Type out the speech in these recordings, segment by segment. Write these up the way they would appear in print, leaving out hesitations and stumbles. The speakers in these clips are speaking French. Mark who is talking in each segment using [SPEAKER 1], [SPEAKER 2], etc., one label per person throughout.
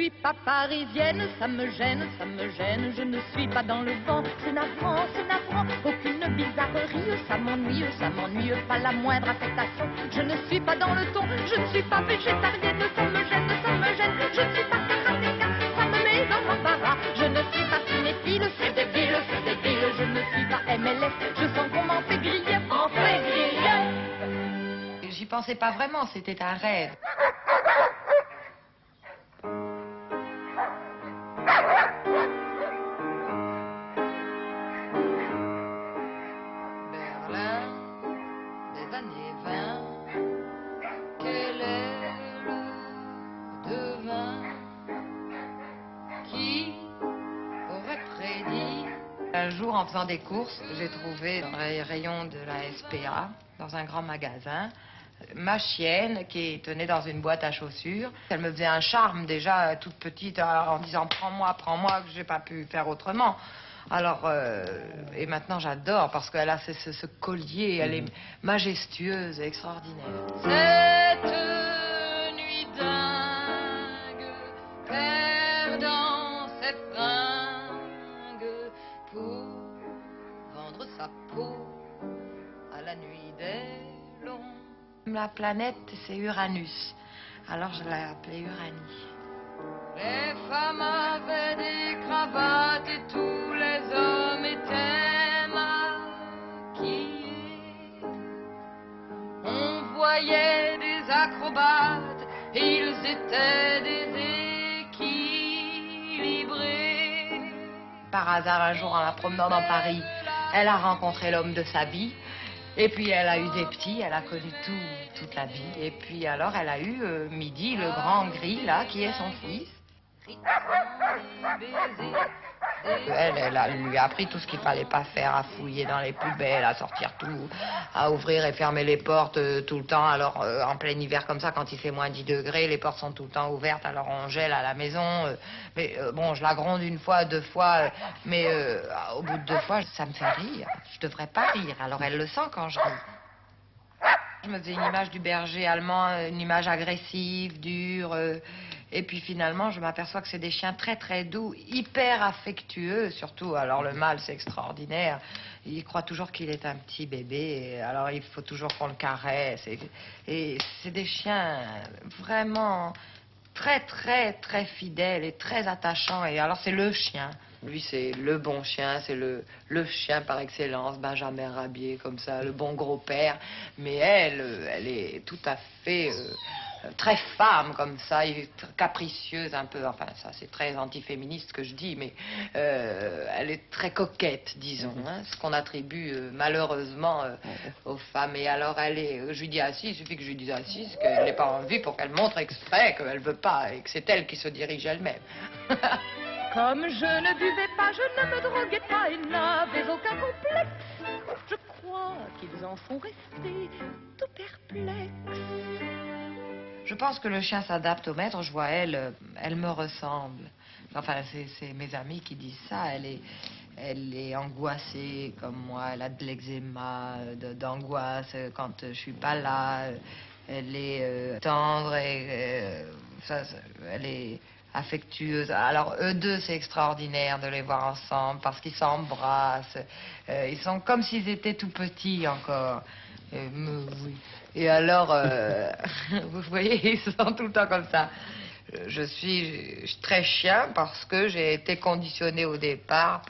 [SPEAKER 1] suis pas parisienne, ça me gêne, je ne suis pas dans le vent. C'est navrant, aucune bizarrerie, ça m'ennuie, pas la moindre affectation. Je ne suis pas dans le ton, je ne suis pas végétarienne, ça me gêne, je ne suis pas karatéka, ça me met dans l'embarras. Je ne suis pas cinéphile, c'est débile, je ne suis pas MLS, je sens qu'on m'en fait griller,
[SPEAKER 2] J'y pensais pas vraiment, c'était un rêve. Berlin, des années 20, quel est le devin qui aurait prédit? Un jour, en faisant des courses, j'ai trouvé dans les rayons de la SPA, dans un grand magasin, ma chienne qui tenait dans une boîte à chaussures. Elle me faisait un charme déjà toute petite en disant prends-moi, que j'ai pas pu faire autrement. Alors, et maintenant j'adore parce qu'elle a ce collier, elle est majestueuse et extraordinaire. Cette nuit dingue, perdant ses fringues pour vendre sa peau à la nuit des longs. La planète, c'est Uranus. Alors je l'ai appelée Uranie. Les femmes avaient des cravates et tous les hommes étaient maquillés. On voyait des acrobates et ils étaient déséquilibrés. Par hasard, un jour, en la promenant dans Paris, elle a rencontré l'homme de sa vie. Et puis elle a eu des petits, elle a connu toute la vie. Et puis alors elle a eu Midi, le grand gris là, qui est son fils. Elle lui a appris tout ce qu'il fallait pas faire, à fouiller dans les poubelles, à sortir tout, à ouvrir et fermer les portes tout le temps. Alors en plein hiver comme ça, quand il fait moins 10 degrés, les portes sont tout le temps ouvertes, alors on gèle à la maison. Mais bon, je la gronde une fois, deux fois, mais au bout de 2 fois, ça me fait rire. Je devrais pas rire, alors elle le sent quand je ris. Je me faisais une image du berger allemand, une image agressive, dure. Et puis finalement, je m'aperçois que c'est des chiens très très doux, hyper affectueux surtout. Alors le mâle, c'est extraordinaire. Il croit toujours qu'il est un petit bébé. Et alors il faut toujours qu'on le caresse. Et c'est des chiens vraiment très très très fidèles et très attachants. Et alors c'est le chien. Lui, c'est le bon chien, c'est le chien par excellence, Benjamin Rabier, comme ça, le bon gros père. Mais elle est tout à fait très femme, comme ça, capricieuse un peu. Enfin, ça, c'est très antiféministe ce que je dis, mais elle est très coquette, disons, hein, ce qu'on attribue malheureusement aux femmes. Et alors, je lui dis assis, il suffit que je lui dise assise, qu'elle n'ait pas envie pour qu'elle montre exprès qu'elle veut pas, et que c'est elle qui se dirige elle-même.
[SPEAKER 1] Comme je ne buvais pas, je ne me droguais pas et n'avais aucun complexe. Je crois qu'ils en sont restés tout perplexes.
[SPEAKER 2] Je pense que le chien s'adapte au maître. Je vois elle me ressemble. Enfin, c'est mes amis qui disent ça. Elle est angoissée comme moi. Elle a de l'eczéma, d'angoisse quand je suis pas là. Elle est tendre et elle est affectueuse. Alors, eux deux, c'est extraordinaire de les voir ensemble parce qu'ils s'embrassent. Ils sont comme s'ils étaient tout petits encore. Oui. Et alors, vous voyez, ils sont tout le temps comme ça. Je suis très chien parce que j'ai été conditionnée au départ,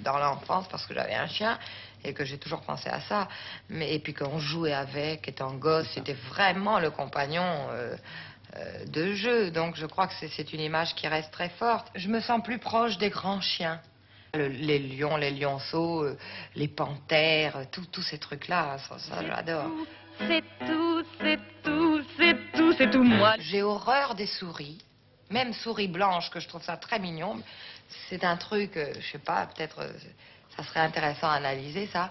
[SPEAKER 2] dans l'enfance, parce que j'avais un chien et que j'ai toujours pensé à ça. Et puis qu'on jouait avec, étant gosse, c'était vraiment le compagnon de jeu. Donc je crois que c'est une image qui reste très forte. Je me sens plus proche des grands chiens. Les lions, les lionceaux, les panthères, tous ces trucs-là, ça j'adore.
[SPEAKER 1] C'est tout moi.
[SPEAKER 2] J'ai horreur des souris, même souris blanches, que je trouve ça très mignon. C'est un truc, je sais pas, peut-être, ça serait intéressant à analyser, ça.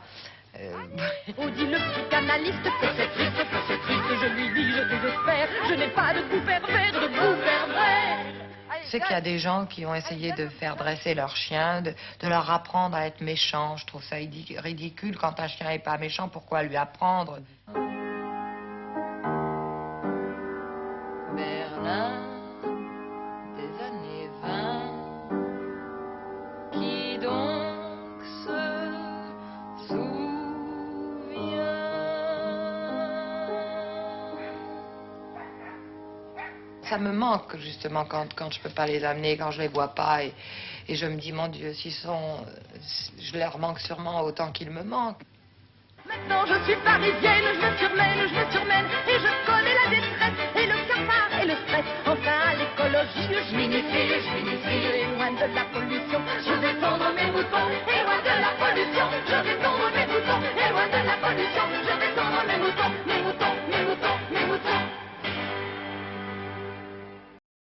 [SPEAKER 1] Oh, dit le psychanalyste que c'est triste, je lui dis, je désespère, je n'ai pas de goût pervers, de goût pervers.
[SPEAKER 2] Je sais qu'il y a des gens qui ont essayé de faire dresser leur chien, de leur apprendre à être méchant. Je trouve ça ridicule. Quand un chien n'est pas méchant, pourquoi lui apprendre? Berlin, des années. ça me manque justement quand je peux pas les amener, quand je les vois pas. Et je me dis, mon Dieu, je leur manque sûrement autant qu'ils me manquent.
[SPEAKER 1] Maintenant je suis parisienne, je me surmène, et je connais la détresse, et le cafard, et le stress. Enfin à l'écologie, je m'inifie, et loin de la pollution, je vais prendre mes moutons.